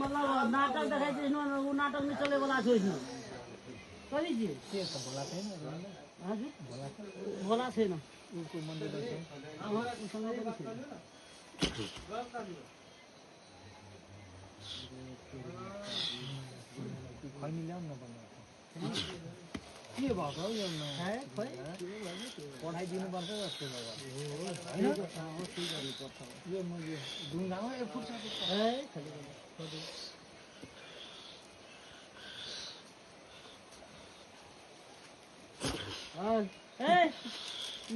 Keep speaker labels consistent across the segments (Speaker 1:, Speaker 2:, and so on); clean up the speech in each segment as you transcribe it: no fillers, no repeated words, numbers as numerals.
Speaker 1: मतलब नाटक देखाइ छै न उ नाटक में चले वाला छै न करी जी
Speaker 2: के त बोला छै न
Speaker 1: हां जी बोला छै न
Speaker 2: उनको मंदिर छै
Speaker 1: हां संगे छै
Speaker 2: खै मिलाम न बन्नु के भएको हो यो है खै पढाइ दिनु पर्छ जस्तो भयो हैन हो ठीक गर्नु पर्छ यो मैले ढुङ्गामा एक फुट है खाली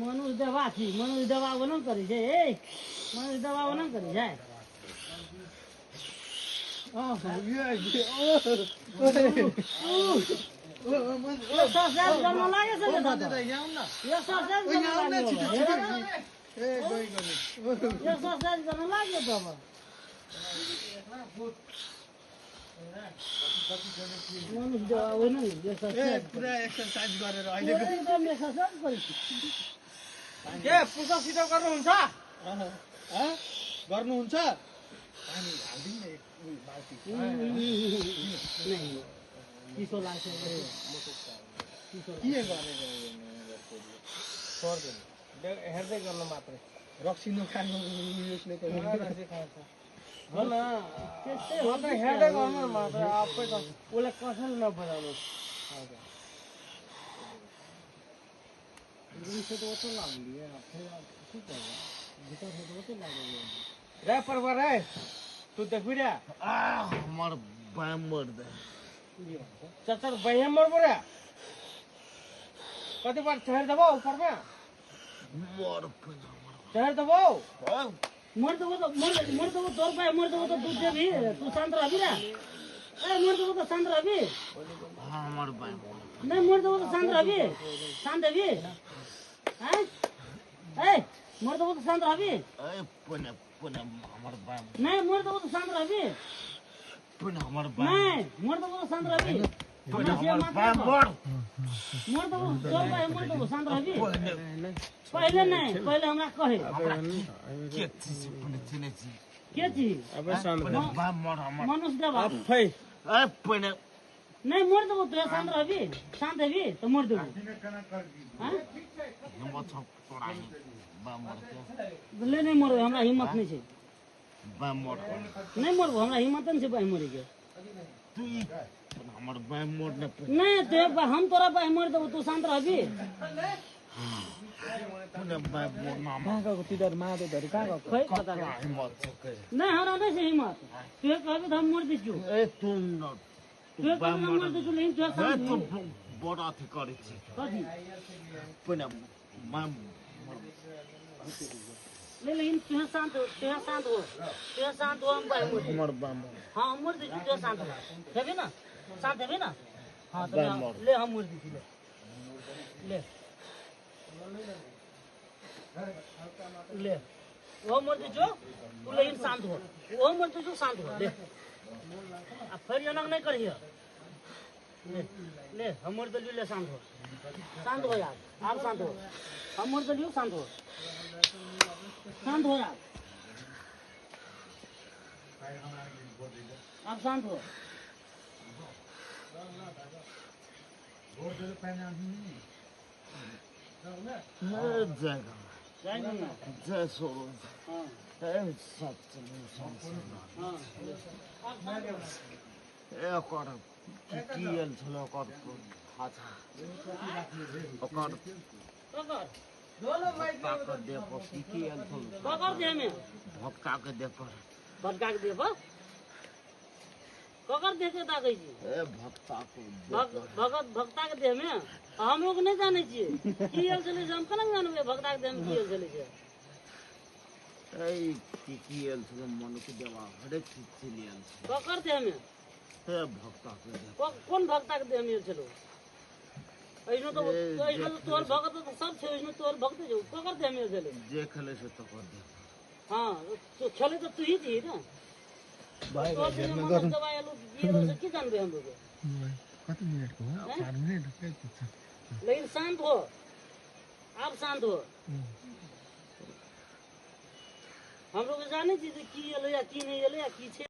Speaker 1: मनुष्य देवा छी मनुष्य देवा न करी छै मनुष्य देवा न करी छै एक्सरसाइज गर्न लाग्यो छ त एक्सरसाइज गर्न लाग्यो एक्सरसाइज गर्न लाग्यो त अब मनुष्य देवा होइन नि एक्सरसाइज
Speaker 2: पुरा एक्सरसाइज गरेर अहिले
Speaker 1: एकदम एक्सरसाइज गरिछु
Speaker 2: के पुसा सिधा गर्नुहुन्छ गर्नुहुन्छ पानी हाल्दिन न एक बाल्टी
Speaker 1: चिसो लाग्छ
Speaker 2: के गरेको पर्दैन हेर्दै गर्नु मात्रै रक्सी नखानु उयसले त रक्सी खान्छ हो न
Speaker 1: त्यस्तै
Speaker 2: म त हेर्दै गर्नु मात्रै आफै त उसलाई कसैले नबनाउनु
Speaker 1: से तो तो लाग लिया फिर ठीक है भीतर से तो लाग गया
Speaker 2: रे परवर रे तू देख बिरा
Speaker 3: हमार बाम मर दे
Speaker 2: चचर बहम मर बोरा कति बार चढ़ दबो ऊपर में
Speaker 3: मर
Speaker 2: चढ़ दबो
Speaker 1: मर दो तो तोर पाए मर दो तो दूध दे भी तू शांत रह भी रे ए मर दो तो शांत रह भी
Speaker 3: हां हमार बाम
Speaker 1: नहीं मर दो तो शांत रह भी शांत भी हैं ए मर दो तो शांत रह भी
Speaker 3: ए पुने हमार बाम
Speaker 1: नहीं मर दो तो शांत रह भी
Speaker 3: पुने हमार बाम
Speaker 1: नहीं मर दो तो शांत रह भी
Speaker 3: पुने हमार बाम मर
Speaker 1: मर दो तोर पाए मर दो शांत रह भी पहले नहीं पहले हमरा कहे
Speaker 3: के चीज पुने चिने छी
Speaker 1: के चीज
Speaker 2: अब शांत
Speaker 3: बाम मर हमार
Speaker 1: मनुष्य देवा
Speaker 2: फै
Speaker 3: ए पुने
Speaker 1: नहीं मर दो तो शांत रह भी शांत है भी तो मर दो हैं
Speaker 3: हम सब तोड़ाई बाम मर के
Speaker 1: ले नहीं मरो हमरा हिम्मत नहीं छे
Speaker 3: बाम मर
Speaker 1: नहीं मरबो हमरा हिम्मत नहीं छे बाई मरे के
Speaker 3: तू हमार बाम मर न
Speaker 1: नहीं तो हम तोरा बाई मर देबो तू शांत रह भी
Speaker 3: पुने बाम मर नाम
Speaker 2: काको तिदर मादे धरि काको
Speaker 1: खै पता नहीं
Speaker 3: हिम्मत छ के
Speaker 1: नहीं हमरा नहीं छे हिम्मत तू कहबे तो हम मर दिछु
Speaker 3: ए तुम न
Speaker 1: तू कहबे हम मर दिछु लेकिन तू शांत
Speaker 3: तू बड़ा थी करे छी
Speaker 1: कथी
Speaker 3: पुने बाम
Speaker 1: लेकिन तू शांत हो हम बाई मर
Speaker 3: हमार बाम
Speaker 1: हां हम मर दिछु तू शांत हो हेबे ना शांत हेबे ना हां तो ले हम मर दिछु ले वो मर दिछु तू लेकिन शांत हो वो मर दिछु शांत हो ले अब फिर जनक नहीं करिए ले हम मर दिलु ले शांत हो यार आप शांत हो हम मर दिलु शांत हो यार आप शांत हो
Speaker 3: जाएगा
Speaker 1: जाएंगे ना
Speaker 3: जय सोरो
Speaker 1: हाँ
Speaker 3: सच
Speaker 1: हाँ
Speaker 3: एकर किएल छल ओकर खाछा ओकर
Speaker 1: ककर
Speaker 3: भक्ता के देखो किएल छल
Speaker 1: ककर दे में
Speaker 3: भक्ता के देखो
Speaker 1: भटका के देबो ककर देखे ताकै छी
Speaker 3: ए भक्ता को
Speaker 1: भक्ता के देह में हम लोग नहीं जाने छिए किएल चले हम केना जानबे भक्ता के देह में किएल चले छै
Speaker 3: ए किएल छल मन के देवा हरेक चीज चलियल
Speaker 1: ककर देह में
Speaker 3: ए भक्ता के देखो
Speaker 1: कौन भक्ता के देह में चलो ऐनो तो तोर भक्त तो सब छै ऐनो तोर भक्त जो ककर देह में चले
Speaker 3: जे खेले से तो कर दे
Speaker 1: हां तो चले तो तू ही थी ना
Speaker 2: भाइ
Speaker 1: तो दवाई लो ये से की जानबे हम लोग
Speaker 2: कति मिनेट को 4 मिनेट
Speaker 1: लेकिन शांत हो आप शांत हो हम लोग जाने छी कि एलै या की नहीं एलै या की छै।